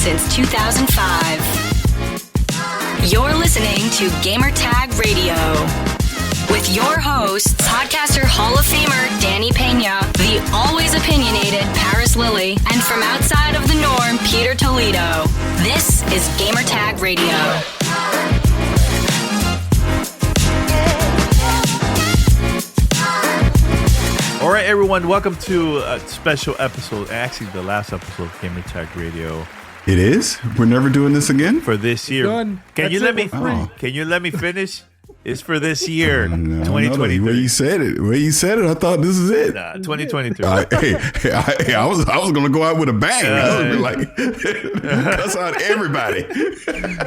since 2005. You're listening to Gamertag Radio with your hosts, podcaster Hall of Famer Danny Peña, the always opinionated Paris Lilly, and from outside of the norm, Peter Toledo. This is Gamertag Radio. All right, everyone, welcome to a special episode, actually the last episode of Gamertag Radio. It is? We're never doing this again? For this year. Can you let me finish? It's for this year, 2023. Where you said it, I thought this is it. 2023. I was going to go out with a bang. I was like, cuss out everybody.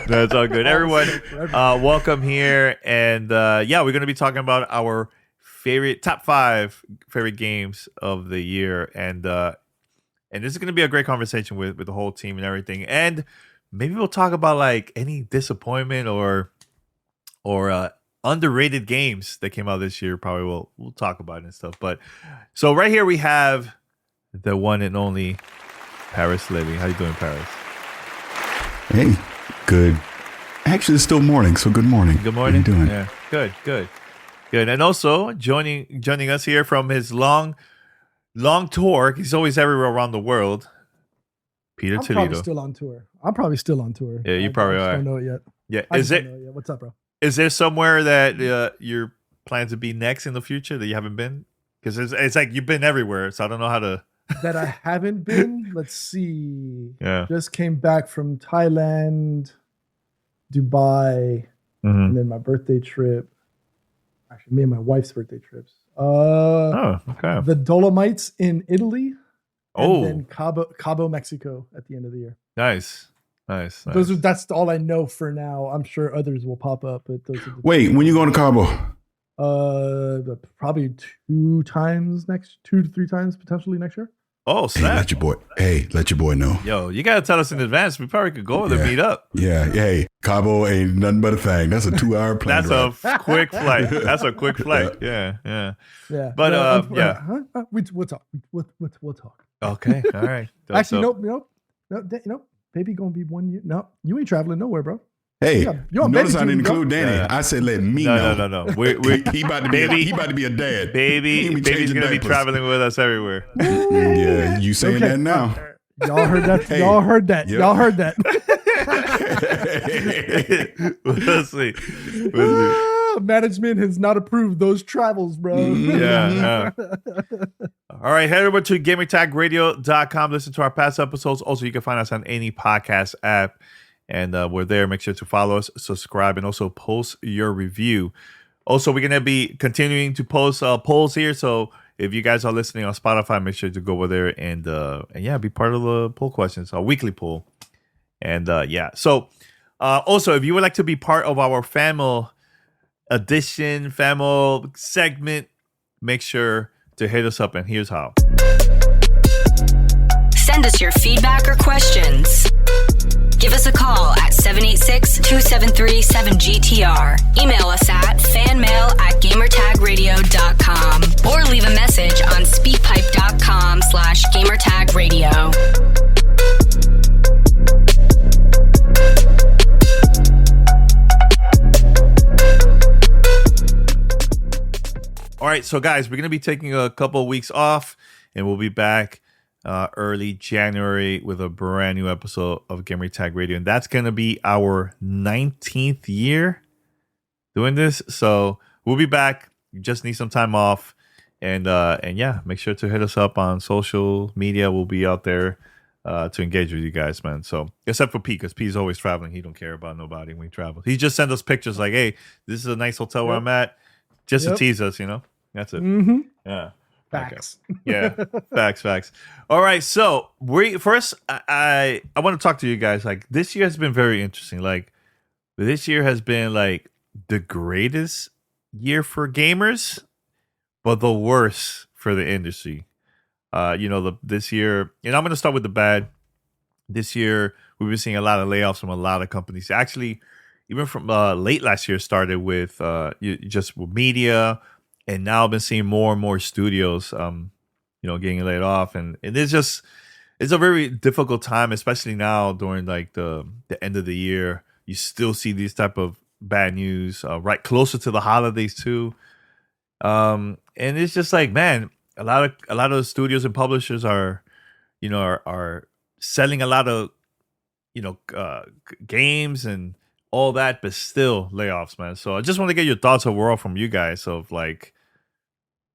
That's all good. Everyone, welcome here. And we're going to be talking about our top 5 favorite games of the year. And this is going to be a great conversation with the whole team and everything. And maybe we'll talk about like any disappointment or underrated games that came out this year. Probably we'll talk about it and stuff. But so right here we have the one and only Paris Lilly. How you doing, Paris? Hey, good. Actually, it's still morning, so good morning. Good morning. How you doing? Yeah, good. And also joining us here from his long tour. He's always everywhere around the world. Peter Toledo. I'm probably still on tour. Yeah, you probably are. I don't know it yet. Yeah, Don't know it yet. What's up, bro? Is there somewhere that you're planning to be next in the future that you haven't been? Because it's like you've been everywhere, so I don't know how to. That I haven't been? Let's see. Yeah. Just came back from Thailand, Dubai, and then my birthday trip. Actually, me and my wife's birthday trips. Okay. The Dolomites in Italy. Oh. And then Cabo, Mexico at the end of the year. Nice. That's all I know for now. I'm sure others will pop up, but those are the Wait, when you going to Cabo? Probably 2 to 3 times potentially next year. Oh, snap. Let your boy know. Yo, you got to tell us in advance. We probably could go over there and meet up. Yeah. Hey, Cabo ain't nothing but a thing. That's a 2-hour plane ride. A quick flight. That's a quick flight. Yeah. But, we'll talk. We'll talk. Okay. All right. Actually, nope. Baby gonna be 1 year. No, you ain't traveling nowhere, bro. Hey, notice I didn't include Danny. Yeah. I said let me know. No. He about to be a dad. Baby's gonna be traveling with us everywhere. Yeah, you saying that now? Y'all heard that. Hey. Y'all heard that. Yep. Y'all heard that. We'll see. Management has not approved those travels, bro. Yeah. All right, head over to gamertagradio.com. Listen to our past episodes. Also, you can find us on any podcast app. And we're there. Make sure to follow us, subscribe, and also post your review. Also, we're going to be continuing to post polls here. So if you guys are listening on Spotify, make sure to go over there and be part of the poll questions, our weekly poll. And So also, if you would like to be part of our family segment, make sure to hit us up. And here's how. Send us your feedback or questions. Give us a call at 786-273-7GTR. Email us at fanmail@gamertagradio.com or leave a message on speakpipe.com/gamertagradio. All right, so guys, we're going to be taking a couple of weeks off, and we'll be back early January with a brand new episode of Gamertag Radio, and that's going to be our 19th year doing this. So we'll be back. You just need some time off, and make sure to hit us up on social media. We'll be out there to engage with you guys, man. So except for P, because P's always traveling. He don't care about nobody when he travels. He just sends us pictures like, "Hey, this is a nice hotel where I'm at," just to tease us, That's it. Mm-hmm. Yeah. Facts. Okay. Yeah. Facts. All right. So I want to talk to you guys. Like, this year has been very interesting. Like, this year has been like the greatest year for gamers, but the worst for the industry. This year, and I'm going to start with the bad. This year, we've been seeing a lot of layoffs from a lot of companies. Actually, even from late last year, started with just media. And now I've been seeing more and more studios, getting laid off, and it's just it's a very difficult time, especially now during like the end of the year. You still see these type of bad news right closer to the holidays too. And it's just like, man, a lot of studios and publishers are selling a lot of games and all that, but still layoffs, man. So I just want to get your thoughts overall from you guys of like,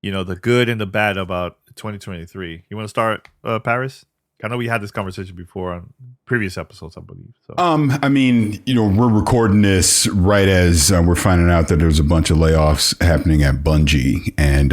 the good and the bad about 2023. You want to start, Paris? I know we had this conversation before on previous episodes, I believe. So. I mean, we're recording this right as we're finding out that there's a bunch of layoffs happening at Bungie. And,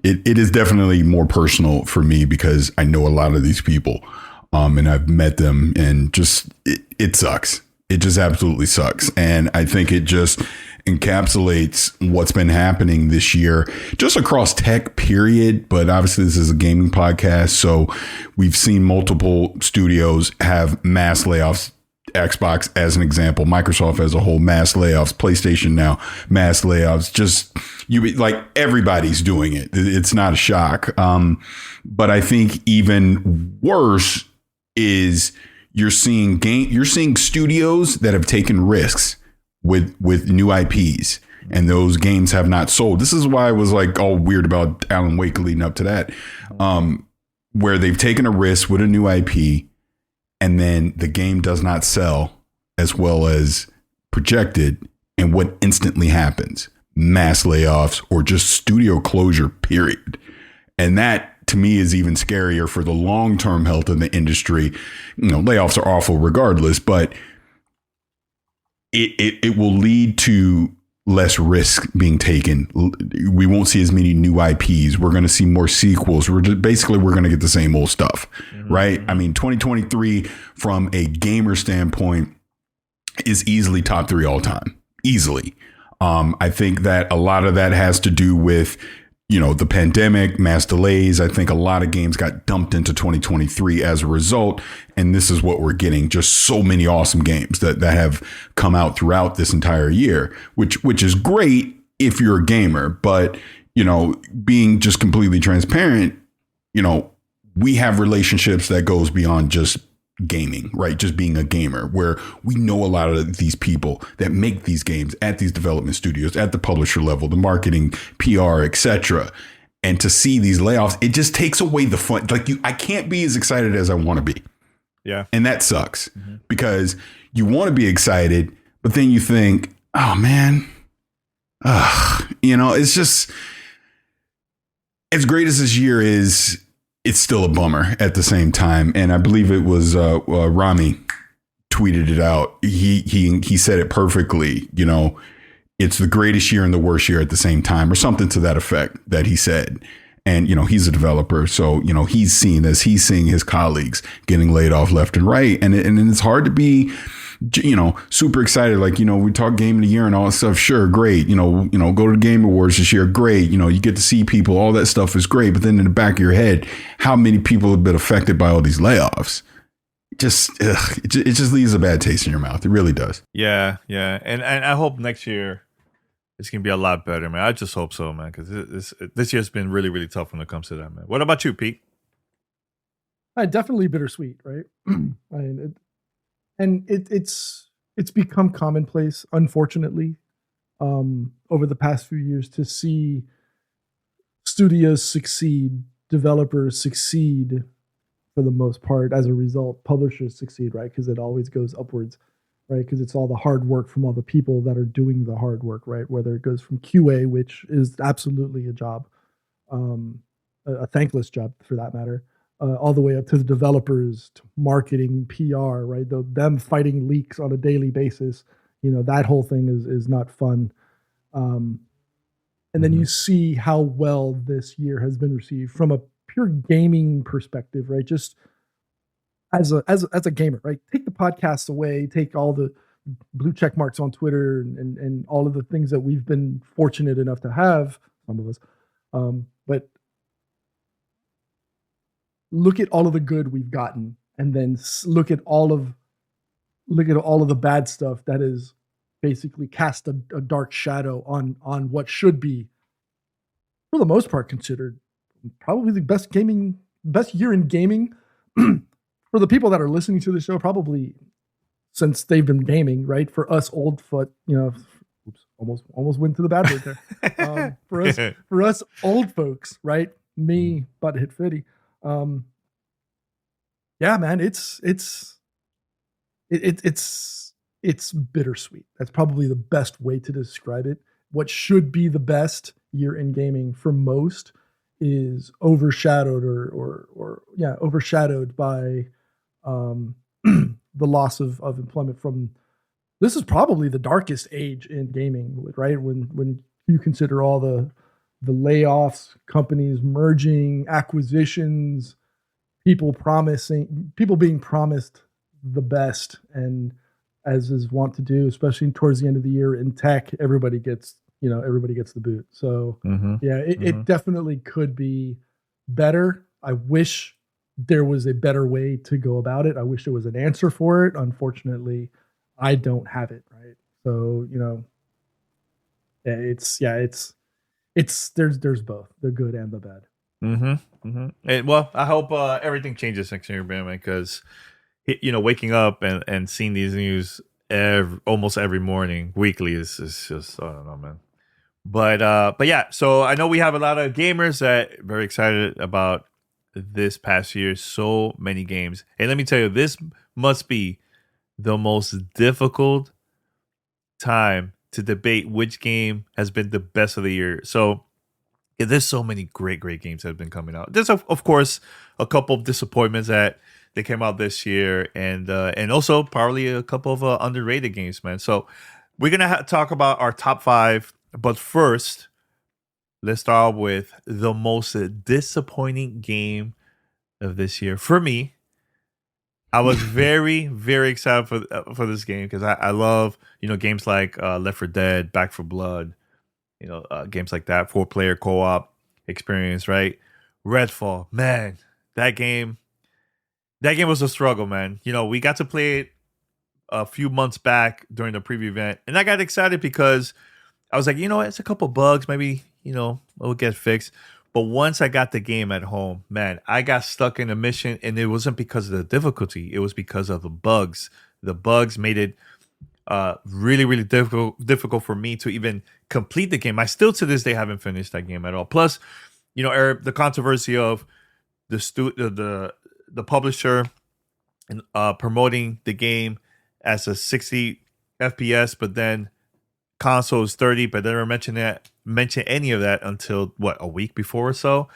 it is definitely more personal for me because I know a lot of these people and I've met them, and just it sucks. It just absolutely sucks. And I think it just encapsulates what's been happening this year, just across tech, period. But obviously, this is a gaming podcast, so we've seen multiple studios have mass layoffs. Xbox, as an example, Microsoft as a whole, mass layoffs. PlayStation now, mass layoffs. Just everybody's doing it. It's not a shock. But I think even worse is you're seeing studios that have taken risks with new IPs, and those games have not sold. This is why I was like all weird about Alan Wake leading up to that, where they've taken a risk with a new IP, and then the game does not sell as well as projected. And what instantly happens? Mass layoffs or just studio closure, period. And that, to me, is even scarier for the long-term health of the industry. Layoffs are awful regardless, but it will lead to less risk being taken. We won't see as many new IPs. We're going to see more sequels. We're going to get the same old stuff, right? I mean, 2023 from a gamer standpoint is easily top 3 all time. Easily. I think that a lot of that has to do with the pandemic, mass delays. I think a lot of games got dumped into 2023 as a result. And this is what we're getting. Just so many awesome games that have come out throughout this entire year, which is great if you're a gamer. But, being just completely transparent, we have relationships that goes beyond just gaming, right? Just being a gamer, where we know a lot of these people that make these games at these development studios, at the publisher level, the marketing, PR, etc. And to see these layoffs, it just takes away the fun. I can't be as excited as I want to be. Yeah. And that sucks because you want to be excited, but then you think, oh man, it's just, as great as this year is, it's still a bummer at the same time. And I believe it was Rami tweeted it out. He said it perfectly. It's the greatest year and the worst year at the same time, or something to that effect that he said. And, he's a developer. So, he's seeing his colleagues getting laid off left and right. And it's hard to be, super excited. We talk game of the year and all that stuff. Sure. Great. Go to the Game Awards this year. Great. You get to see people. All that stuff is great. But then in the back of your head, how many people have been affected by all these layoffs? It just leaves a bad taste in your mouth. It really does. Yeah. Yeah. And I hope next year it's going to be a lot better, man. I just hope so, man. Because this year's been really, really tough when it comes to that, man. What about you, Pete? Definitely bittersweet, right? It's become commonplace, unfortunately, over the past few years, to see studios succeed, developers succeed for the most part. As a result, publishers succeed, right? Because it always goes upwards, right? Because it's all the hard work from all the people that are doing the hard work, right? Whether it goes from QA, which is absolutely a job, a thankless job for that matter, all the way up to the developers, to marketing, PR, right? Them fighting leaks on a daily basis. That whole thing is not fun. And then you see how well this year has been received from a pure gaming perspective, right? Just as a gamer, right? Take the podcasts away, take all the blue check marks on Twitter and all of the things that we've been fortunate enough to have, some of us. But look at all of the good we've gotten, and then look at all of the bad stuff that is basically cast a dark shadow on what should be, for the most part, considered probably the best year in gaming for the people that are listening to the show, probably since they've been gaming, right? For us old foot, oops, almost went to the bad word there. For us old folks, right? Me, butt hit Fitty. Yeah, man, it's bittersweet. That's probably the best way to describe it. What should be the best year in gaming for most is overshadowed overshadowed by the loss of employment from. This is probably the darkest age in gaming, right? When you consider all the layoffs, companies merging, acquisitions, people being promised the best, and as is wont to do, especially towards the end of the year in tech, everybody gets the boot. So it definitely could be better. I wish there was a better way to go about it. I wish there was an answer for it. Unfortunately, I don't have it. Right. So, there's both the good and the bad. And, well, I hope everything changes next year, man, because waking up and seeing these news almost every morning, weekly is just, I don't know, man. But yeah, so I know we have a lot of gamers that are very excited about this past year. So many games, and let me tell you, this must be the most difficult time to debate which game has been the best of the year. So yeah, there's so many great games that have been coming out. There's of course a couple of disappointments that they came out this year, and also probably a couple of underrated games, man. So we're gonna talk about our top 5, but first, let's start with the most disappointing game of this year for me. I was very, very excited for this game because I love games like Left 4 Dead, Back 4 Blood, games like that, 4-player co-op experience, right? Redfall, man, that game was a struggle, man. We got to play it a few months back during the preview event, and I got excited because I was like, it's a couple bugs, maybe it'll get fixed. But once I got the game at home, man, I got stuck in a mission, and it wasn't because of the difficulty. It was because of the bugs. The bugs made it really, really difficult for me to even complete the game. I still, to this day, haven't finished that game at all. Plus, Eric, the controversy of the publisher and promoting the game as a 60 FPS, but then console is 30, but they never mention any of that until a week before or so.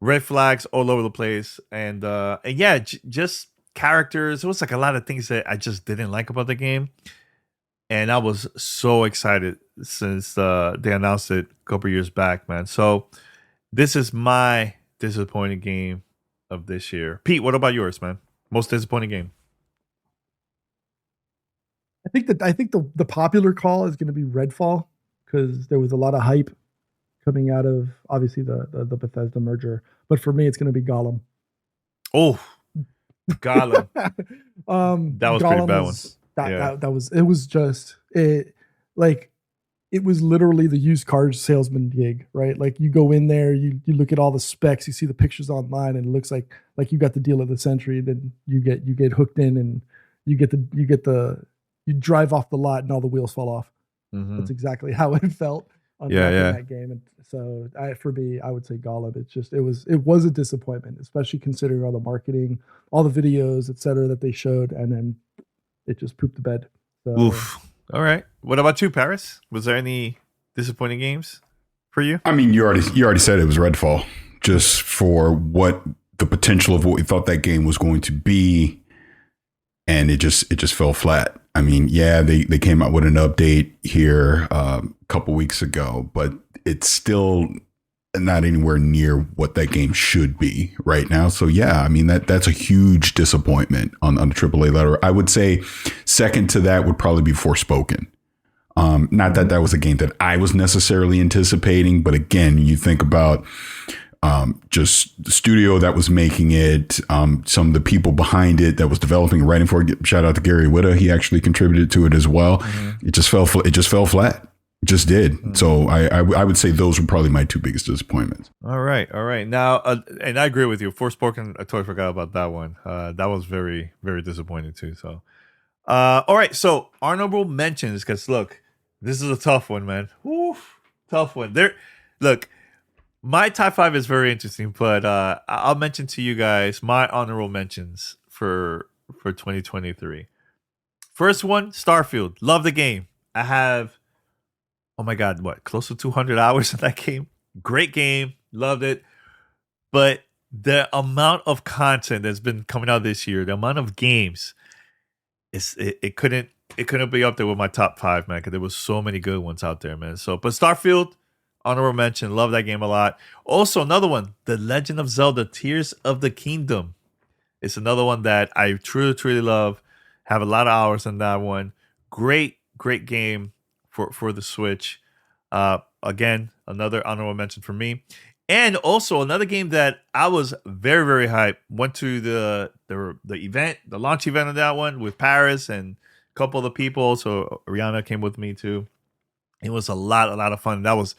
Red flags all over the place, and yeah, just characters. It was like a lot of things that I just didn't like about the game, and I was so excited since they announced it a couple years back, man. So this is my disappointing game of this year. Pete, what about yours, man? Most disappointing game? I think the popular call is going to be Redfall because there was a lot of hype coming out of obviously the Bethesda merger. But for me, it's going to be Gollum. Oh, Gollum. That was Gollum, pretty bad one. It was just it was literally the used car salesman gig, right? Like you go in there, you look at all the specs, you see the pictures online, and it looks like you got the deal of the century. Then you get hooked in, and you drive off the lot, and all the wheels fall off. Mm-hmm. That's exactly how it felt on that game. And so for me, I would say Gollum. It was a disappointment, especially considering all the marketing, all the videos, etc. that they showed, and then it just pooped the bed. So, oof. All right. What about you, Paris? Was there any disappointing games for you? I mean, you already said it was Redfall, just for what the potential of what we thought that game was going to be, and it just fell flat. I mean, yeah, they came out with an update here a couple weeks ago, but it's still not anywhere near what that game should be right now. So yeah, I mean that's a huge disappointment on the AAA ladder. I would say second to that would probably be Forspoken. Not that was a game that I was necessarily anticipating, but again, you think about just the studio that was making it, some of the people behind it that was developing and writing for it. Shout out to Gary Whitta. He actually contributed to it as well. Mm-hmm. It just fell flat. just did. So I would say those were probably my two biggest disappointments. All right. Now, and I agree with you. Forspoken, I totally forgot about that one. That was very, very disappointing too. So, all right. So honorable mentions, because look, this is a tough one, man. Oof, tough one. Look, my top 5 is very interesting, but I'll mention to you guys my honorable mentions for 2023. First one, Starfield. Love the game. I have, oh my God, close to 200 hours in that game. Great game. Loved it. But the amount of content that's been coming out this year, the amount of games, it couldn't be up there with my top 5, man, because there was so many good ones out there, man. So, but Starfield, honorable mention. Love that game a lot. Also, another one, The Legend of Zelda: Tears of the Kingdom. It's another one that I truly, truly love. Have a lot of hours on that one. Great game for the Switch. Again, another honorable mention for me. And also another game that I was very, very hyped. Went to the event, the launch event of that one with Paris and a couple of the people. So Rihanna came with me too. It was a lot of fun. That was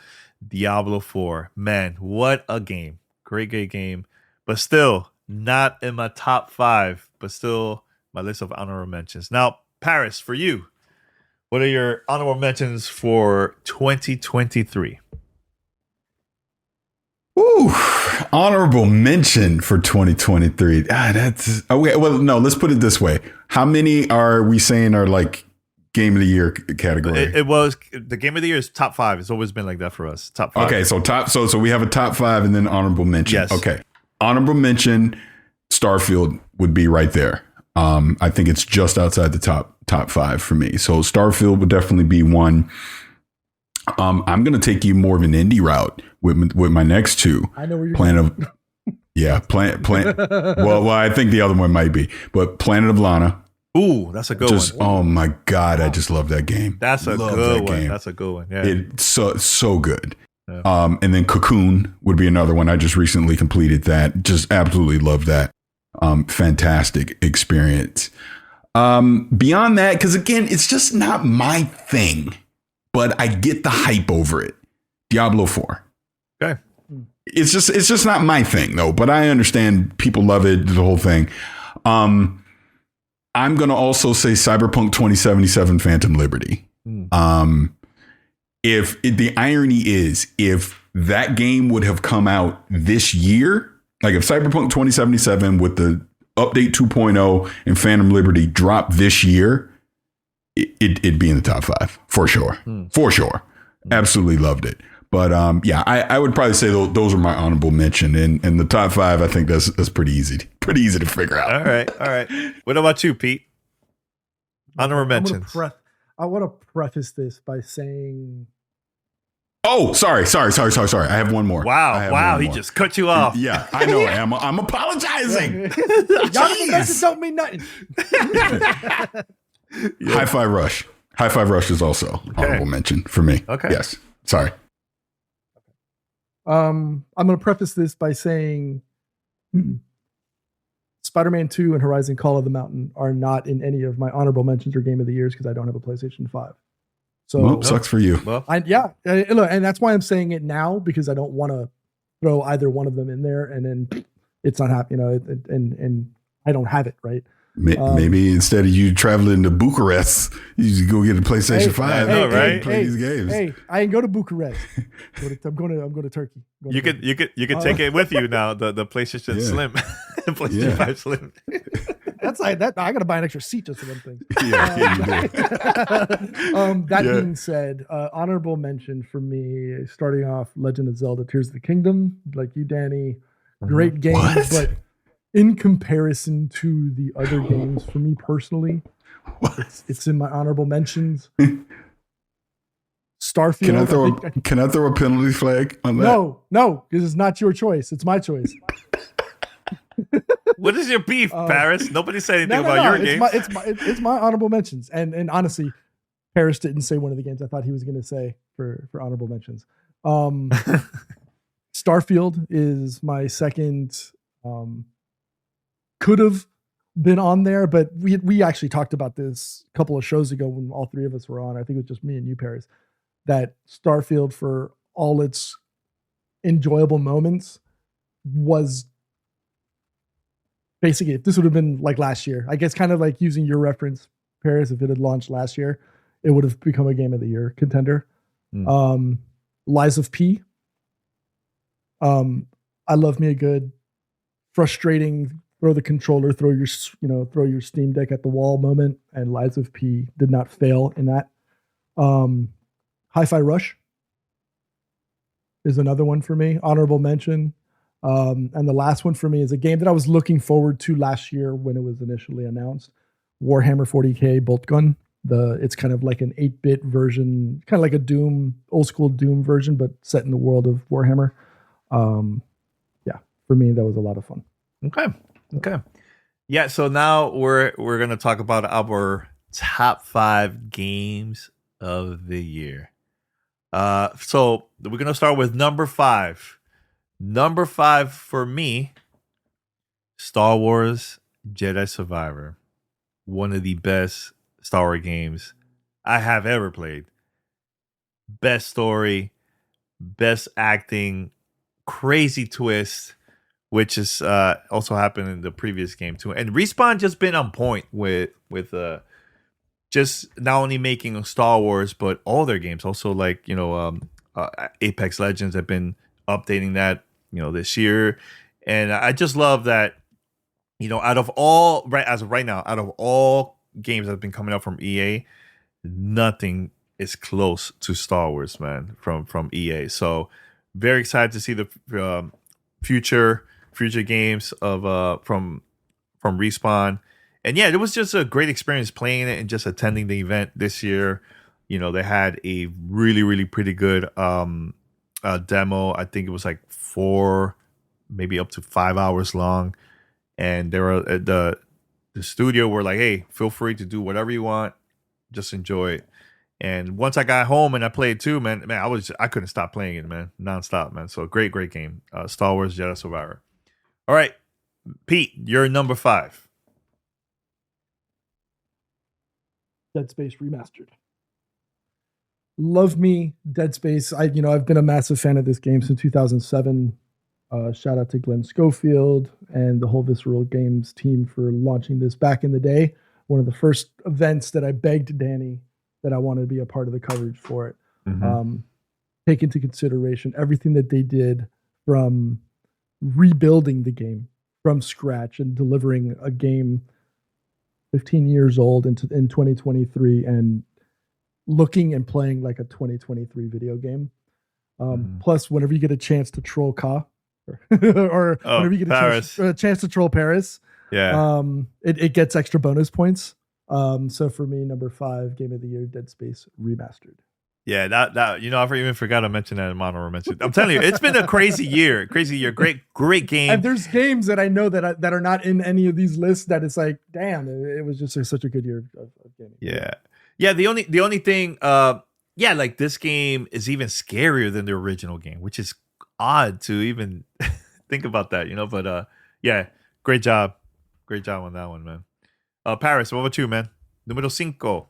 Diablo 4. Man, what a game. Great game. But still not in my top 5, but still my list of honorable mentions. Now, Paris, for you, what are your honorable mentions for 2023? Ooh, honorable mention for 2023. That's okay. Well, no, let's put it this way. How many are we saying are like game of the year category? It was the game of the year is top 5. It's always been like that for us. Top 5. Okay, so we have a top 5 and then honorable mention. Yes. Okay. Honorable mention, Starfield would be right there. I think it's just outside the top 5 for me. So Starfield would definitely be one. I'm going to take you more of an indie route with my next two. I know where you're Planet going. Yeah, Planet. Well, I think the other one might be, but Planet of Lana. Ooh, that's a good one. Oh my God, I just love that game. That's a good one. That's a good one. Yeah, it's so good. Yeah. And then Cocoon would be another one. I just recently completed that. Just absolutely love that. Fantastic experience. Beyond that, because again, it's just not my thing, but I get the hype over it. Diablo 4. Okay. It's just not my thing though, but I understand people love it, the whole thing. I'm going to also say Cyberpunk 2077 Phantom Liberty. The irony is, if that game would have come out this year, like if Cyberpunk 2077 with the update 2.0 and Phantom Liberty dropped this year, it'd be in the top 5 for sure. For sure. Absolutely loved it. But yeah, I would probably say those are my honorable mention. And the top 5, I think that's pretty easy to figure out. All right. What about you, Pete? Honorable mentions. I want to preface this by saying, oh, sorry. I have one more. Wow. He just cut you off. Yeah, I know. I'm apologizing. Y'all messages don't mean nothing. Yeah. Hi-Fi Rush is also honorable mention for me. Okay. Yes. Sorry. I'm going to preface this by saying Spider-Man 2 and Horizon Call of the Mountain are not in any of my honorable mentions or game of the years because I don't have a PlayStation 5. So sucks for you. And that's why I'm saying it now, because I don't want to throw either one of them in there and then it's not happening, and I don't have it, right? Maybe instead of you traveling to Bucharest, you just go get a PlayStation 5 and play these games. Hey, I ain't go to Bucharest. I'm going to Turkey. You could take it with you now. The PlayStation Slim, PlayStation 5 Slim. That's like that. I got to buy an extra seat just for them things. That being said, honorable mention for me, starting off, Legend of Zelda: Tears of the Kingdom, like you, Danny. Great game, but in comparison to the other games, for me personally, it's in my honorable mentions. Starfield. Can I throw a penalty flag on that? No, because it's not your choice. It's my choice. What is your beef, Paris? Nobody said anything about your game. It's my honorable mentions. And honestly, Paris didn't say one of the games I thought he was going to say for honorable mentions. Starfield is my second. Could have been on there, but we actually talked about this a couple of shows ago when all three of us were on. I think it was just me and you, Paris. that Starfield, for all its enjoyable moments, was basically, if this would have been like last year, I guess, kind of like using your reference, Paris, if it had launched last year, it would have become a game of the year contender. Lies of P. I love me a good frustrating throw the controller, throw your Steam Deck at the wall moment, and Lies of P did not fail in that. Hi-Fi Rush is another one for me, honorable mention. And the last one for me is a game that I was looking forward to last year when it was initially announced, Warhammer 40K Bolt Gun. It's kind of like an 8-bit version, kind of like a Doom, old school Doom version, but set in the world of Warhammer. For me, that was a lot of fun. Okay. Yeah, so now we're going to talk about our top 5 games of the year. So we're going to start with number 5. Number 5 for me, Star Wars Jedi Survivor. One of the best Star Wars games I have ever played. Best story, best acting, crazy twist, which is also happened in the previous game too. And Respawn just been on point with just not only making Star Wars, but all their games. Also, like, Apex Legends have been updating that, this year. And I just love that, out of all games that have been coming out from EA, nothing is close to Star Wars, man, from EA. So very excited to see the future games of from Respawn. And yeah, it was just a great experience playing it and just attending the event this year. They had a really, really pretty good demo. I think it was like 4, maybe up to 5 hours long. And they were the studio were like, hey, feel free to do whatever you want. Just enjoy it. And once I got home and I played too, man, I couldn't stop playing it, man, nonstop, man. So great game. Star Wars Jedi Survivor. All right, Pete, you're number 5. Dead Space Remastered. Love me Dead Space. I've been a massive fan of this game since 2007. Shout out to Glenn Schofield and the whole Visceral Games team for launching this back in the day. One of the first events that I begged Danny that I wanted to be a part of the coverage for it. Take into consideration everything that they did, from rebuilding the game from scratch and delivering a game 15 years old in 2023 and looking and playing like a 2023 video game. Plus, whenever you get a chance to troll Ka, or whenever you get a chance to troll Paris, it gets extra bonus points. So for me, number 5 game of the year, Dead Space Remastered. Yeah, that I even forgot to mention that in honorable mention. I'm telling you, it's been a crazy year. Great game. And there's games that I know that are not in any of these lists that it's like, damn, it was just such a good year of gaming. Yeah. The only thing, like this game is even scarier than the original game, which is odd to even think about that, But great job on that one, man. Paris, what about you, man? Número 5.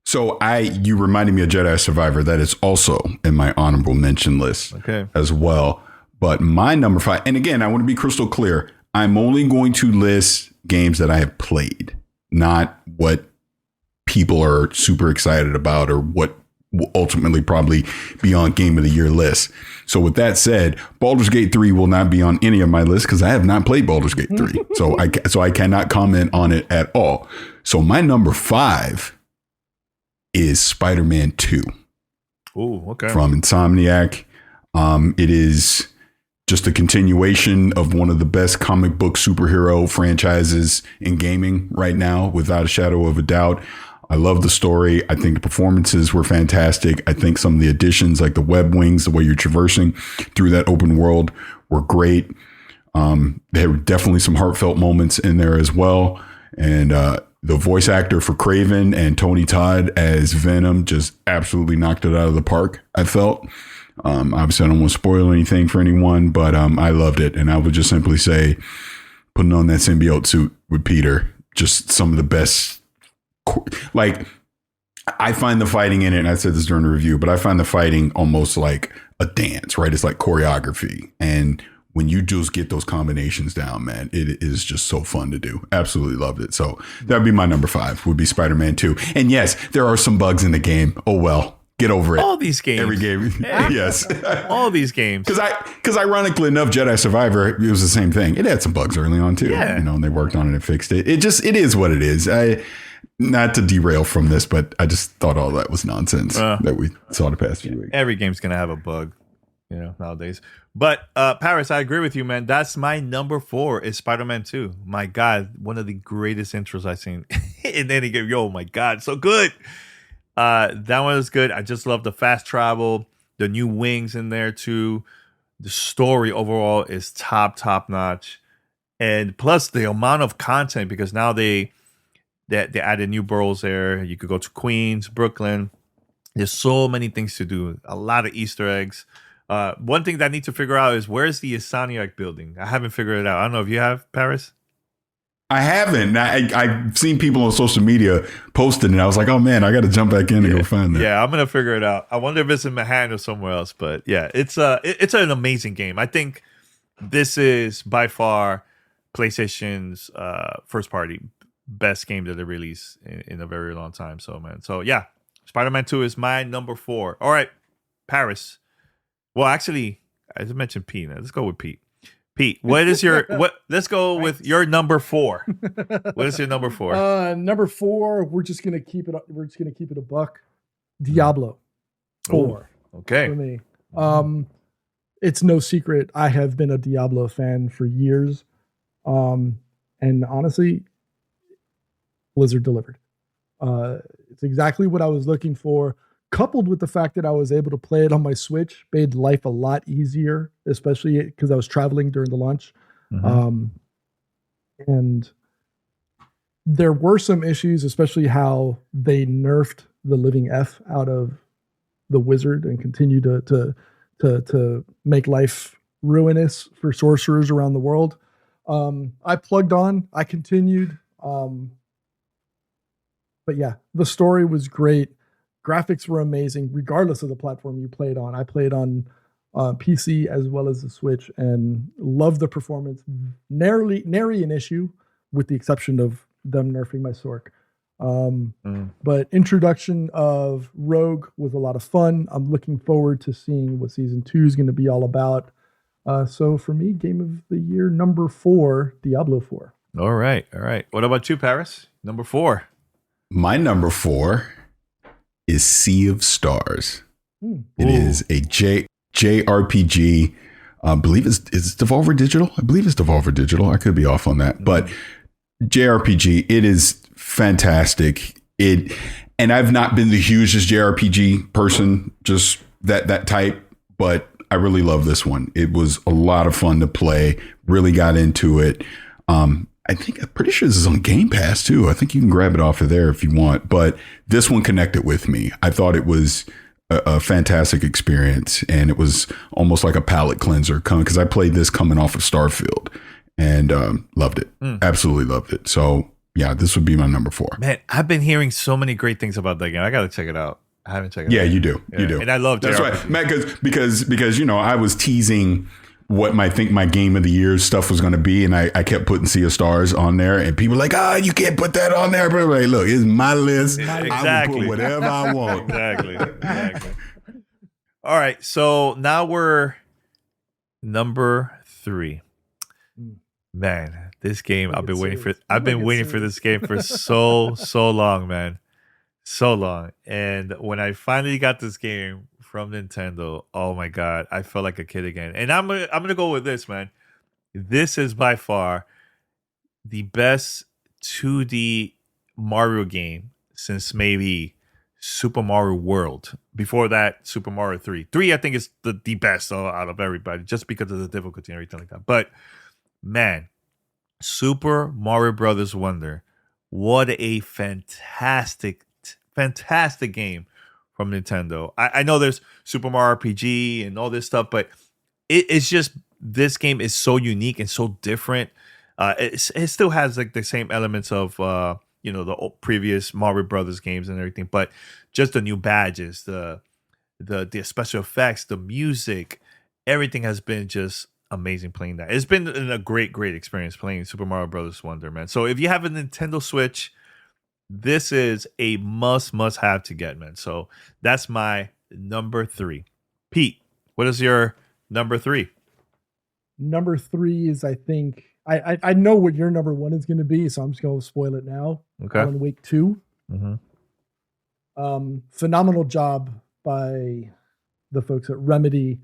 So you reminded me of Jedi Survivor. That is also in my honorable mention list as well. But my number 5, and again, I want to be crystal clear. I'm only going to list games that I have played, not what people are super excited about or what will ultimately probably be on Game of the Year list. So with that said, Baldur's Gate 3 will not be on any of my lists because I have not played Baldur's Gate 3. So I cannot comment on it at all. So my number 5 is Spider-Man 2. Oh, okay. From Insomniac. It is just a continuation of one of the best comic book superhero franchises in gaming right now, without a shadow of a doubt. I love the story. I think the performances were fantastic. I think some of the additions, like the web wings, the way you're traversing through that open world, were great. There were definitely some heartfelt moments in there as well. And the voice actor for Kraven and Tony Todd as Venom just absolutely knocked it out of the park, I felt. Obviously, I don't want to spoil anything for anyone, but I loved it. And I would just simply say, putting on that symbiote suit with Peter, just some of the best. Like, I find the fighting in it, and I said this during the review, but I find the fighting almost like a dance, right? It's like choreography. And when you just get those combinations down, man, it is just so fun to do. Absolutely loved it. So that'd be my number 5, would be Spider-Man 2. And yes, there are some bugs in the game. Oh, well, get over it. All these games. Every game. Yes. All these games. Because ironically enough, Jedi Survivor, it was the same thing. It had some bugs early on too. Yeah. And they worked on it and fixed it. It is what it is. Not to derail from this, but I just thought all that was nonsense that we saw the past few weeks. Every game's going to have a bug, nowadays. But Paris, I agree with you, man. That's my number 4 is Spider-Man 2. My God, one of the greatest intros I've seen in any game. Yo, my God, so good. That one is good. I just love the fast travel, the new wings in there too. The story overall is top notch. And plus the amount of content, because now they added new boroughs there. You could go to Queens, Brooklyn. There's so many things to do. A lot of Easter eggs. One thing that I need to figure out is where's the Insaniac building? I haven't figured it out. I don't know if you have, Paris. I haven't. I've seen people on social media posting, and I was like, oh man, I got to jump back in and go find that. Yeah, I'm gonna figure it out. I wonder if it's in Manhattan or somewhere else. But yeah, it's an amazing game. I think this is by far PlayStation's first party best game that they released in a very long time. So man, yeah, Spider-Man 2 is my number 4. All right, Paris. Well, actually, I just mentioned Pete. Let's go with Pete. Pete, what is your let's go with your number 4. What is your number 4? Number 4, we're just gonna keep it a buck. Diablo 4. Ooh, okay. For me. It's no secret I have been a Diablo fan for years. And honestly, Blizzard delivered. It's exactly what I was looking for, coupled with the fact that I was able to play it on my Switch, made life a lot easier, especially because I was traveling during the launch. Mm-hmm. And there were some issues, especially how they nerfed the living F out of the wizard and continue to make life ruinous for sorcerers around the world. I plugged on, I continued. But yeah, the story was great. Graphics were amazing, regardless of the platform you played on. I played on PC as well as the Switch and loved the performance. Nary an issue, with the exception of them nerfing my Sork. But introduction of Rogue was a lot of fun. I'm looking forward to seeing what season 2 is going to be all about. So for me, game of the year number 4, Diablo 4. All right. What about you, Paris? Number 4. My number 4 is Sea of Stars. It is a JRPG. I believe it's Devolver Digital. I believe it's Devolver Digital. I could be off on that, but JRPG. It is fantastic. And I've not been the hugest JRPG person, just that type, but I really love this one. It was a lot of fun to play. Really got into it. I'm pretty sure this is on Game Pass too. I think you can grab it off of there if you want, but this one connected with me. I thought it was a fantastic experience, and it was almost like a palate cleanser because I played this coming off of Starfield and loved it. Absolutely loved it. So yeah, this would be my number 4. Man, I've been hearing so many great things about that game. I got to check it out. I haven't checked it out. Yeah, you do. You do. And I love That's right, Matt, because I was teasing what my game of the year stuff was going to be, and I kept putting Sea of Stars on there, and people were like, you can't put that on there. But I'm like, look, it's my list. Exactly. I will put whatever I want. Exactly. All right, so now we're number 3. Man, this game I've been waiting for this game for so long, man. So long. And when I finally got this game from Nintendo, oh my God, I felt like a kid again. And I'm gonna go with this, man. This is by far the best 2D Mario game since maybe Super Mario World. Before that, Super Mario 3. 3, I think, is the best out of everybody, just because of the difficulty and everything like that. But man, Super Mario Brothers Wonder, what a fantastic game from Nintendo. I know there's Super Mario RPG and all this stuff, but it's just, this game is so unique and so different. It still has like the same elements of the previous Mario Brothers games and everything, but just the new badges, the special effects, the music, everything has been just amazing playing that. It's been a great experience playing Super Mario Brothers Wonder, man. So if you have a Nintendo Switch, this is a must have to get, man. So that's my number 3. Pete, what is your number 3? Number 3 is, I think, I know what your number 1 is going to be, so I'm just going to spoil it now. Okay. Alan Wake 2. Mm-hmm. Phenomenal job by the folks at Remedy.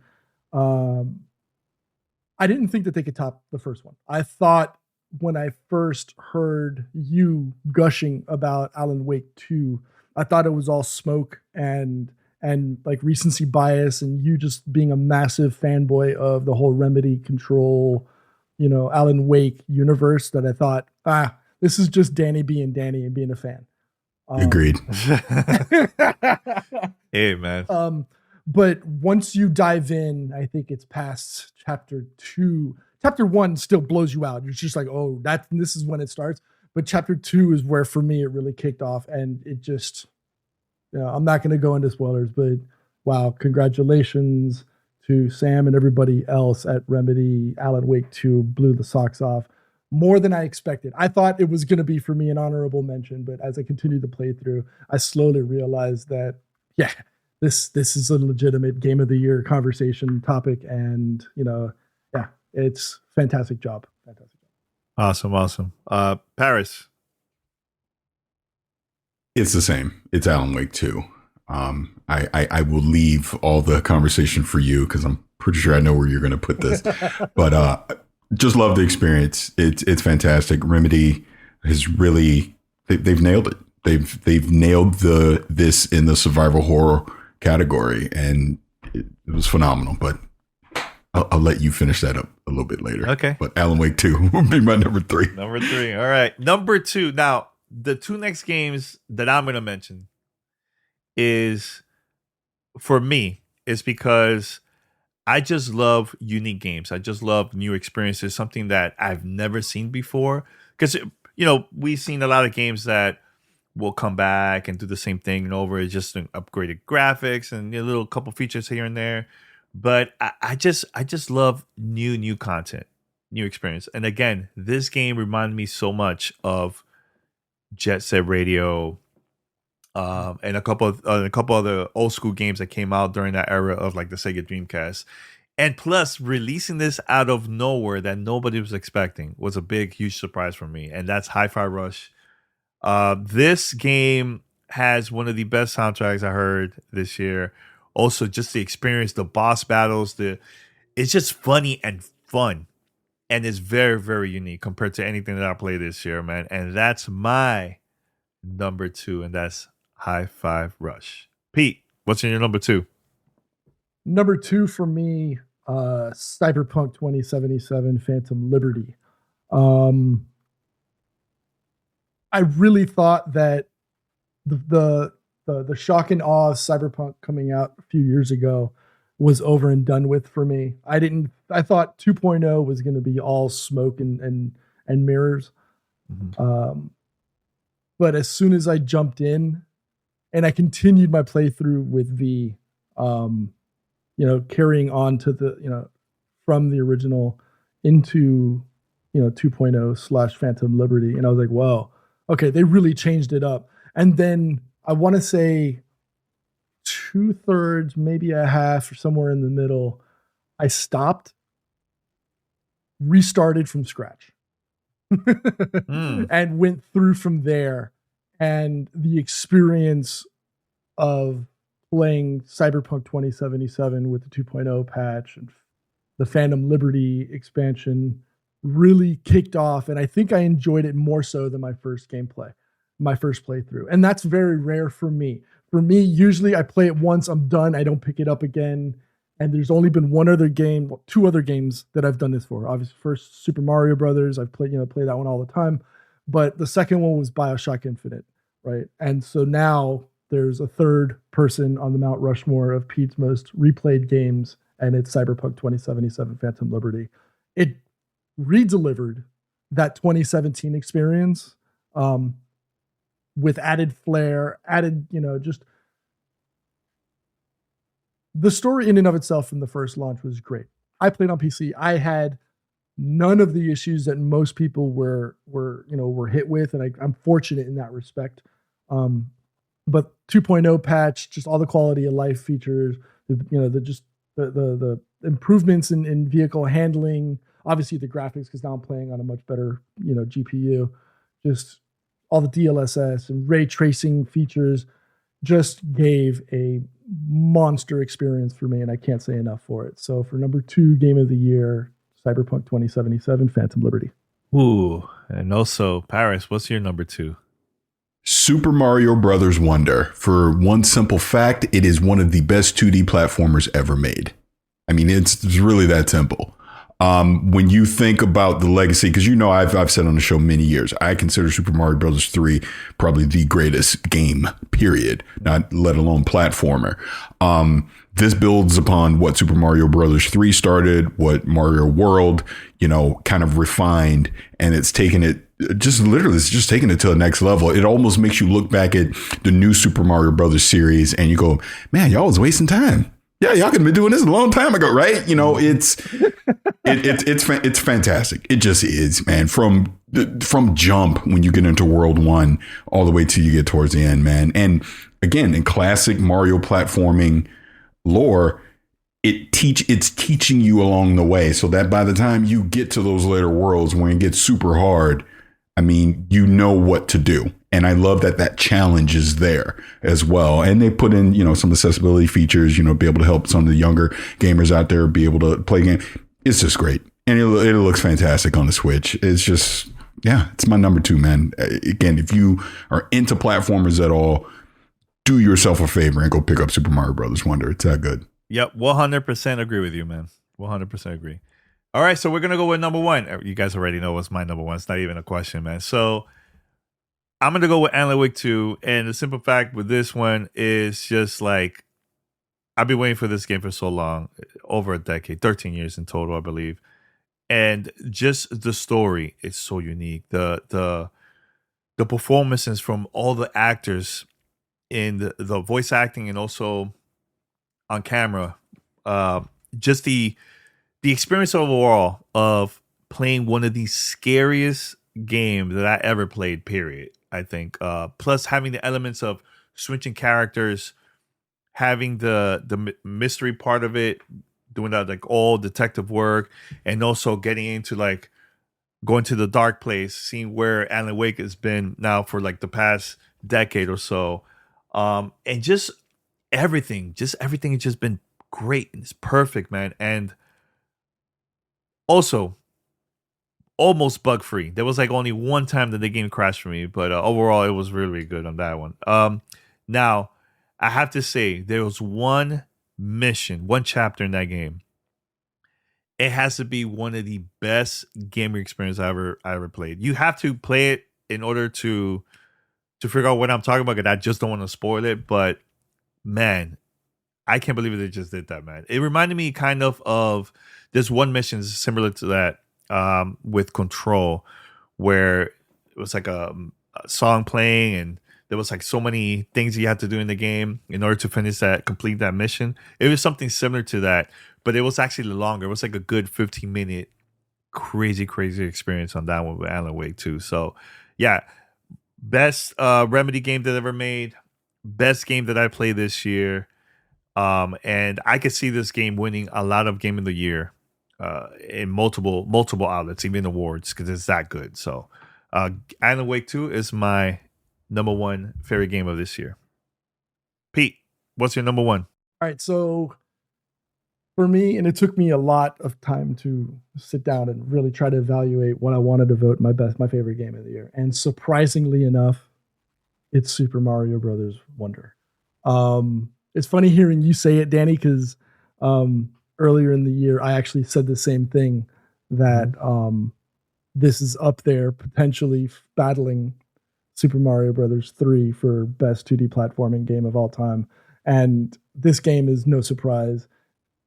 I didn't think that they could top the first one. I thought when I first heard you gushing about Alan Wake 2, I thought it was all smoke and like recency bias, and you just being a massive fanboy of the whole Remedy Control, Alan Wake universe, that I thought, this is just Danny being Danny and being a fan. Agreed. Hey, man. But once you dive in, I think it's past chapter 2. Chapter 1 still blows you out. It's just like, oh, this is when it starts. But chapter 2 is where, for me, it really kicked off. And it just, I'm not going to go into spoilers, but wow, congratulations to Sam and everybody else at Remedy. Alan Wake 2 blew the socks off. More than I expected. I thought it was going to be, for me, an honorable mention. But as I continued to play through, I slowly realized that, this is a legitimate Game of the Year conversation topic, and it's fantastic job. Awesome. Paris. It's the same. It's Alan Wake 2. I will leave all the conversation for you because I'm pretty sure I know where you're going to put this. But just love the experience. It's fantastic. Remedy has really they've nailed it. They've nailed this in the survival horror category, and it was phenomenal. But I'll let you finish that up a little bit later. Okay. But Alan Wake 2 will be my number 3. Number 3. All right. Number 2. Now, the 2 next games that I'm going to mention is, for me, is because I just love unique games. I just love new experiences, something that I've never seen before. Because, we've seen a lot of games that will come back and do the same thing and over. It's just an upgraded graphics and a little couple features here and there. But I just love new content, new experience. And again, this game reminded me so much of Jet Set Radio, and a couple of the old school games that came out during that era of like the Sega Dreamcast. And plus, releasing this out of nowhere that nobody was expecting was a huge surprise for me. And that's Hi-Fi Rush. This game has one of the best soundtracks I heard this year. Also, just the experience, the boss battles, it's just funny and fun. And it's very, very unique compared to anything that I played this year, man. And that's my number 2, and that's Hi-Fi Rush. Pete, what's in your number 2? Number 2 for me, Cyberpunk 2077 Phantom Liberty. I really thought that the shock and awe of Cyberpunk coming out a few years ago was over and done with for me. I thought 2.0 was going to be all smoke and mirrors. Mm-hmm. But as soon as I jumped in and I continued my playthrough with V, carrying on to the, from the original into, 2.0 / Phantom Liberty. And I was like, whoa, okay, they really changed it up. And then I want to say 2/3, maybe a half, or somewhere in the middle, I stopped, restarted from scratch, and went through from there. And the experience of playing Cyberpunk 2077 with the 2.0 patch and the Phantom Liberty expansion really kicked off. And I think I enjoyed it more so than my first playthrough. And that's very rare for me. For me, usually I play it once, I'm done, I don't pick it up again. And there's only been two other games that I've done this for. Obviously, first Super Mario Brothers, I've played that one all the time. But the second one was BioShock Infinite, right? And so now there's a third person on the Mount Rushmore of Pete's most replayed games, and it's Cyberpunk 2077 Phantom Liberty. It redelivered that 2017 experience with added flair, added, just the story in and of itself from the first launch was great. I played on PC. I had none of the issues that most people were hit with, and I'm fortunate in that respect. But 2.0 patch, just all the quality of life features, the improvements in vehicle handling, obviously the graphics, because now I'm playing on a much better GPU. Just all the DLSS and ray tracing features just gave a monster experience for me, and I can't say enough for it. So for number 2 game of the year, Cyberpunk 2077, Phantom Liberty. Ooh, and also Paris, what's your number 2? Super Mario Brothers Wonder. For one simple fact, it is one of the best 2D platformers ever made. I mean, it's really that simple. When you think about the legacy, because I've said on the show many years, I consider Super Mario Brothers 3 probably the greatest game, period, not let alone platformer. This builds upon what Super Mario Brothers 3 started, what Mario World, kind of refined, and it's taken it just taking it to the next level. It almost makes you look back at the new Super Mario Brothers series and you go, man, y'all was wasting time. Yeah, y'all could have been doing this a long time ago, right? It's fantastic. It just is, man. From jump when you get into World 1 all the way till you get towards the end, man. And again, in classic Mario platforming lore, it's teaching you along the way, so that by the time you get to those later worlds when it gets super hard, I mean, you know what to do. And I love that challenge is there as well. And they put in, some accessibility features, be able to help some of the younger gamers out there be able to play game. It's just great. And it looks fantastic on the Switch. It's just, it's my number 2, man. Again, if you are into platformers at all, do yourself a favor and go pick up Super Mario Brothers Wonder. It's that good. Yep, 100% agree with you, man. 100% agree. All right, so we're going to go with number 1. You guys already know what's my number 1. It's not even a question, man. So I'm going to go with Alan Wake 2. And the simple fact with this one is just like, I've been waiting for this game for so long, over a decade, 13 years in total, I believe. And just the story is so unique. The performances from all the actors in the voice acting and also on camera, just the experience overall of playing one of the scariest games that I ever played, period, I think. Plus having the elements of switching characters, having the mystery part of it, doing that like all detective work, and also getting into like going to the dark place, seeing where Alan Wake has been now for like the past decade or so. And just everything has just been great. And it's perfect, man. And also almost bug free. There was like only one time that the game crashed for me, but overall it was really, really good on that one. Now I have to say there was one mission, one chapter in that game. It has to be one of the best gaming experiences I ever played. You have to play it in order to figure out what I'm talking about, because I just don't want to spoil it. But man, I can't believe they just did that, man. It reminded me kind of this one mission similar to that with Control, where it was like a song playing and there was like so many things you had to do in the game in order to complete that mission. It was something similar to that, but it was actually longer. It was like a good 15-minute crazy experience on that one with Alan Wake 2. So yeah, best Remedy game that ever made, best game that I played this year. And I could see this game winning a lot of Game of the Year in multiple outlets, even awards, because it's that good. So Alan Wake 2 is my number 1 favorite game of this year. Pete, what's your number 1? All right, so for me, and it took me a lot of time to sit down and really try to evaluate what I wanted to vote my favorite game of the year. And surprisingly enough, it's Super Mario Brothers Wonder. It's funny hearing you say it, Danny, because earlier in the year, I actually said the same thing, that this is up there potentially battling Super Mario Brothers 3 for best 2D platforming game of all time. And this game is no surprise.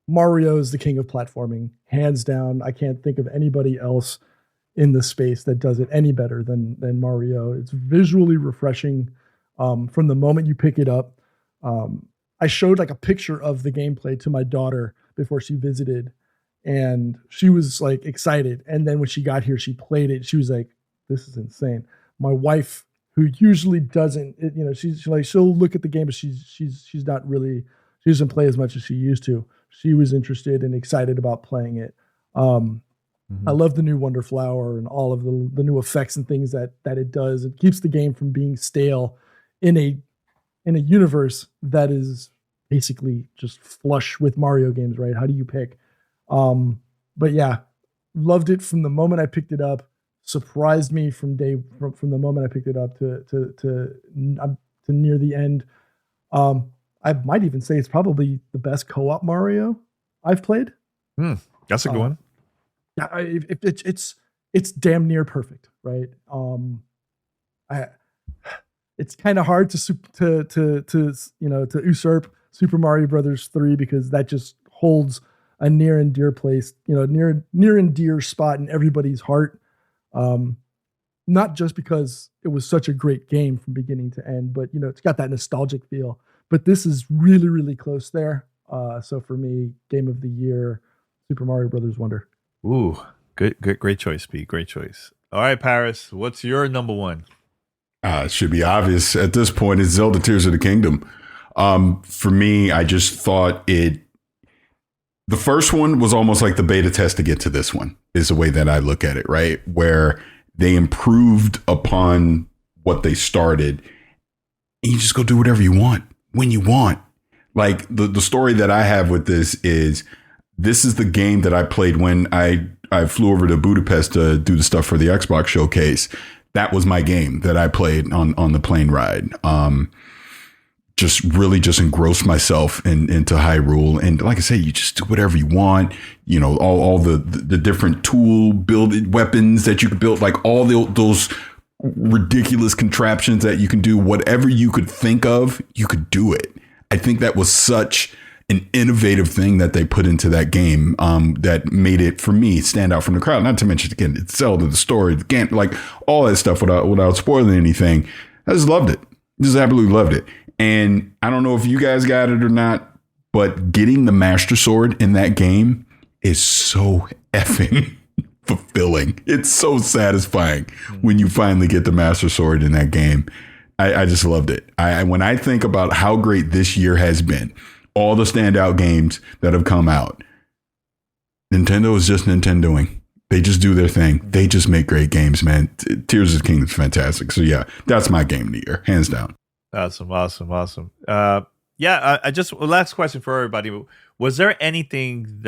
Mario is the king of platforming, hands down. I can't think of anybody else in the space that does it any better than Mario. It's visually refreshing from the moment you pick it up. I showed like a picture of the gameplay to my daughter before she visited, and she was like excited. And then when she got here, she played it. She was like, "This is insane." My wife, who usually doesn't, she's like, she'll look at the game, but she's not really, she doesn't play as much as she used to. She was interested and excited about playing it. I love the new Wonder Flower and all of the new effects and things that it does. It keeps the game from being stale in a universe that is basically just flush with Mario games, right? How do you pick? But yeah, loved it from the moment I picked it up. Surprised me from the moment I picked it up to near the end. I might even say it's probably the best co-op Mario I've played. That's a good one. Yeah, it's damn near perfect, right? It's kind of hard to usurp Super Mario Brothers 3 because that just holds a near and dear place, near and dear spot in everybody's heart. Not just because it was such a great game from beginning to end, but it's got that nostalgic feel. But this is really, really close there. So for me, game of the year, Super Mario Brothers Wonder. Ooh, good, great choice, Pete. Great choice. All right, Paris, what's your number one? It should be obvious at this point. It's Zelda Tears of the Kingdom. For me, I just thought the first one was almost like the beta test to get to this one, is the way that I look at it, right? Where they improved upon what they started. And you just go do whatever you want when you want. Like the story that I have with this is the game that I played when I flew over to Budapest to do the stuff for the Xbox showcase. That was my game that I played on the plane ride. Just really just engrossed myself into Hyrule. And like I say, you just do whatever you want. All the different tool build weapons that you could build, like all those ridiculous contraptions that you can do. Whatever you could think of, you could do it. I think that was such an innovative thing that they put into that game that made it, for me, stand out from the crowd. Not to mention, again, it's Zelda, the story, the game, like all that stuff without spoiling anything. I just loved it. Just absolutely loved it. And I don't know if you guys got it or not, but getting the Master Sword in that game is so effing fulfilling. It's so satisfying when you finally get the Master Sword in that game. I just loved it. When I think about how great this year has been, all the standout games that have come out, Nintendo is just Nintendoing. They just do their thing. They just make great games, man. Tears of the Kingdom is fantastic. So yeah, that's my game of the year, hands down. Awesome. I just last question for everybody. Was there anything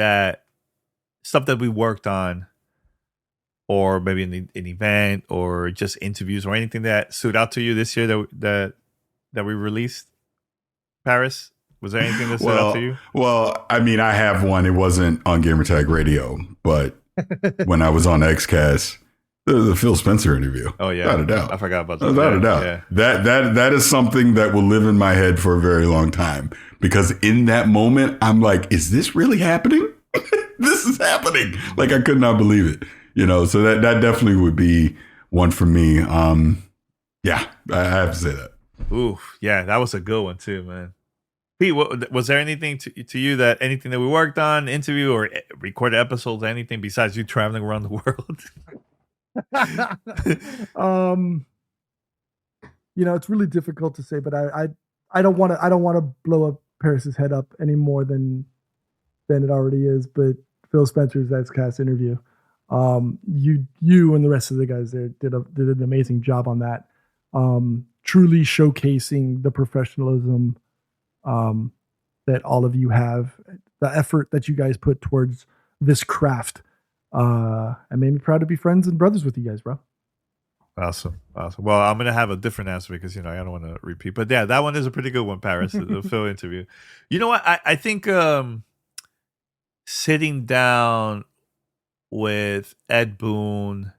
stuff that we worked on, or maybe an event, or just interviews, or anything that stood out to you this year that we released? Paris, was there anything that stood out to you? Well, I mean, I have one. It wasn't on Gamertag Radio, but when I was on XCast, the Phil Spencer interview. Oh yeah, without a doubt. I forgot about that. Without a doubt. Yeah. That is something that will live in my head for a very long time, because in that moment, I'm like, is this really happening? This is happening. Like, I could not believe it. So that definitely would be one for me. Yeah, I have to say that. Ooh, yeah, that was a good one too, man. Pete, was there anything to you anything that we worked on, interview or recorded episodes, anything besides you traveling around the world? It's really difficult to say, but I don't want to blow up Paris's head up any more than it already is. But Phil Spencer's XCast interview, you and the rest of the guys there did an amazing job on that. Truly showcasing the professionalism that all of you have, the effort that you guys put towards this craft. I made me proud to be friends and brothers with you guys, bro. Awesome. Well, I'm gonna have a different answer because I don't want to repeat. But yeah, that one is a pretty good one, Paris. The Phil interview. You know what? I think sitting down with Ed Boon,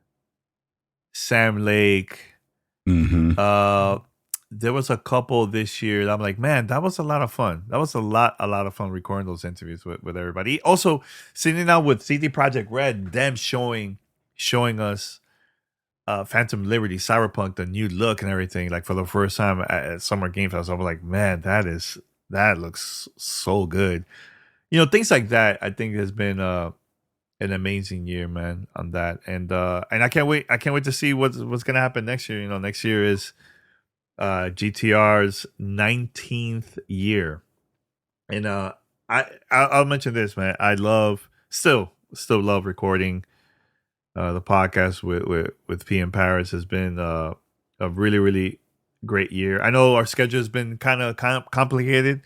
Sam Lake, there was a couple this year that I'm like, man, that was a lot of fun. That was a lot of fun recording those interviews with everybody. Also, sitting down with CD Projekt Red, them showing showing us Phantom Liberty, Cyberpunk, the new look and everything, like for the first time at Summer Game Fest. I was like, man, that looks so good. Things like that. I think has been an amazing year, man, on that, and I can't wait. I can't wait to see what's gonna happen next year. Next year is GTR's 19th year, and I'll mention this, man. I still love recording. The podcast with P in Paris has been a really, really great year. I know our schedule has been kind of complicated,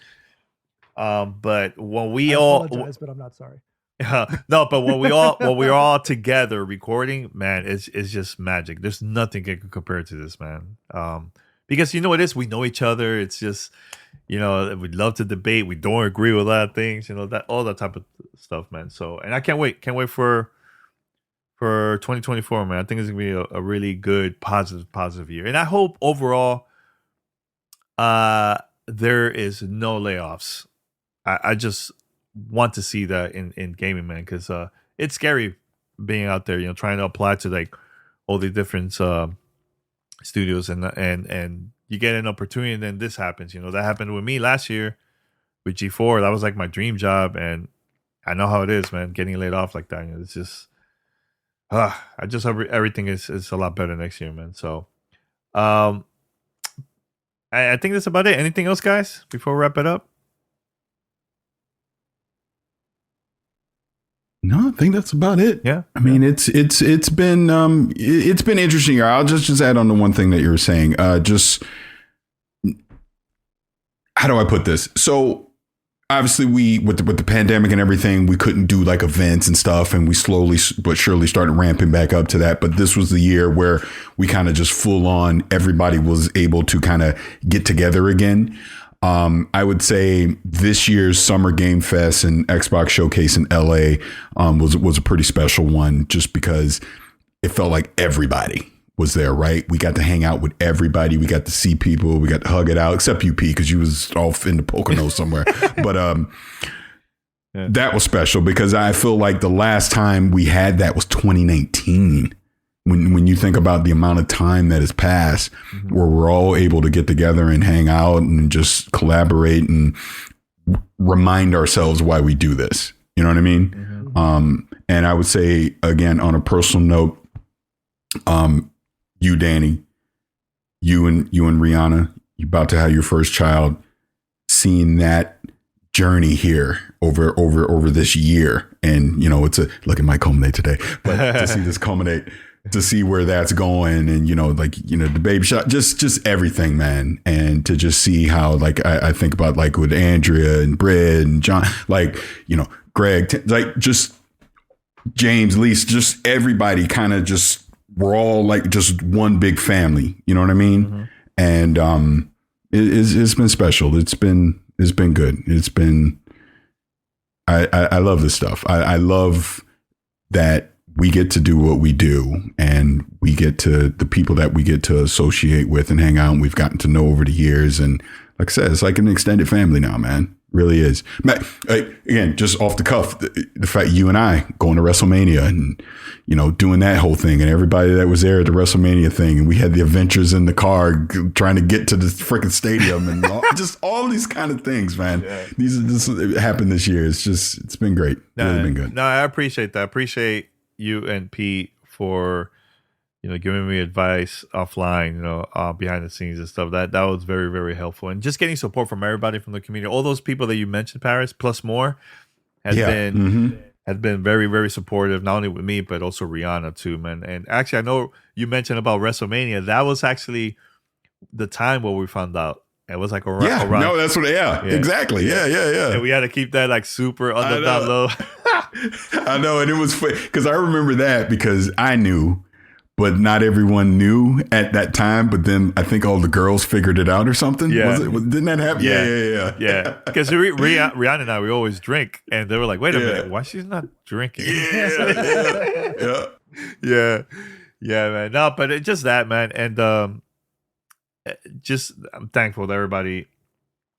but when we apologize, but I'm not sorry. No, but when we're all together recording, man, it's just magic. There's nothing that can compare to this, man. Because what it is, we know each other. It's just we'd love to debate. We don't agree with a lot of things, that all that type of stuff, man. So, and I can't wait for 2024, man. I think it's gonna be a really good, positive year, and I hope overall, there is no layoffs. I just want to see that in gaming, man, because it's scary being out there, trying to apply to like all the different studios, and you get an opportunity, and then this happens. That happened with me last year with G4. That was like my dream job, and I know how it is, man, getting laid off like that. It's just. I just hope everything is a lot better next year, man. So, I think that's about it. Anything else, guys, before we wrap it up? No, I think that's about it. Yeah. I mean, it's been interesting. I'll just add on to one thing that you were saying. Just how do I put this? So obviously we with the pandemic and everything, we couldn't do like events and stuff, and we slowly but surely started ramping back up to that. But this was the year where we kind of just full on, everybody was able to kind of get together again. I would say this year's Summer Game Fest and Xbox Showcase in LA was a pretty special one, just because it felt like everybody was there, right? We got to hang out with everybody. We got to see people. We got to hug it out, except UP, because you was off in the Poconos somewhere. But yeah. That was special, because I feel like the last time we had that was 2019. When you think about the amount of time that has passed, where we're all able to get together and hang out and just collaborate and remind ourselves why we do this. You know what I mean? Mm-hmm. And I would say, again, on a personal note, you, Danny, you and Rihanna, you about to have your first child, seeing that journey here over this year. And, it's look, it might culminate today, but to see this culminate, to see where that's going, and, the baby shot, just everything, man. And to just see how, like, I think about, like, with Andrea and Britt and John, like, Greg, like, just James, Lise, just everybody kind of just, we're all like just one big family. You know what I mean? Mm-hmm. And it's been special. It's been good. It's been, I love this stuff. I love that we get to do what we do, and we get to, the people that we get to associate with and hang out, and we've gotten to know over the years. And like I said, it's like an extended family now, man. Really is. Again, just off the cuff, the fact you and I going to WrestleMania and, doing that whole thing, and everybody that was there at the WrestleMania thing, and we had the adventures in the car trying to get to the freaking stadium, and just all these kind of things, man. Yeah. This happened this year. It's been great. Really been good. No, I appreciate that. I appreciate you and Pete for giving me advice offline, behind the scenes and stuff. That was very, very helpful. And just getting support from everybody from the community, all those people that you mentioned, Paris, plus more, has been very, very supportive, not only with me, but also Rihanna too, man. And actually, I know you mentioned about WrestleMania. That was actually the time where we found out. It was like around. No, that's what. Yeah, exactly. Yeah. And we had to keep that like super on the down low. I know, and it was because I remember that, because I knew, but not everyone knew at that time. But then I think all the girls figured it out or something. Yeah. Didn't that happen? Yeah. Because Rihanna and I, we always drink, and they were like, wait a minute, why she's not drinking? Yeah, man. No, but it's just that, man. And I'm thankful that everybody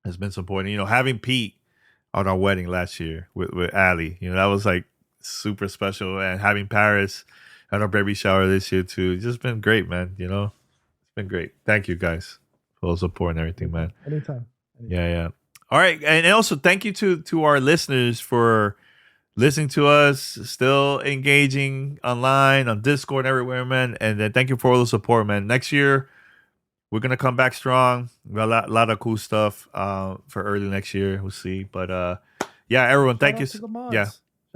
has been supporting. Having Pete on our wedding last year with Ali, that was like super special. And having Paris Had our baby shower this year too. It's just been great, man. You know, it's been great. Thank you guys for the support and everything, man. Anytime. Yeah. All right, and also thank you to our listeners for listening to us, still engaging online on Discord everywhere, man. And then thank you for all the support, man. Next year we're gonna come back strong. We got a lot of cool stuff for early next year. We'll see, but yeah, everyone, thank you. Yeah.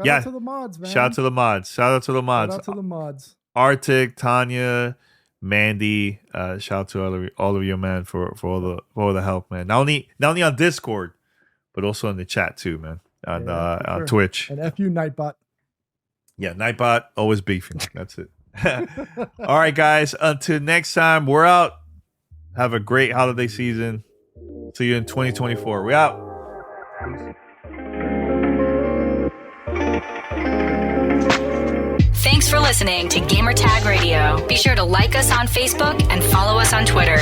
Shout out to the mods, man. Shout out to the mods. Shout out to the mods. Arctic, Tanya, Mandy. Shout out to all of you, man, for all the help, man. Not only on Discord, but also in the chat too, man. On Twitch. And F you, Nightbot. Yeah, Nightbot, always beefing. That's it. All right, guys. Until next time, we're out. Have a great holiday season. See you in 2024. We out. Thanks for listening to Gamertag Radio. Be sure to like us on Facebook and follow us on Twitter.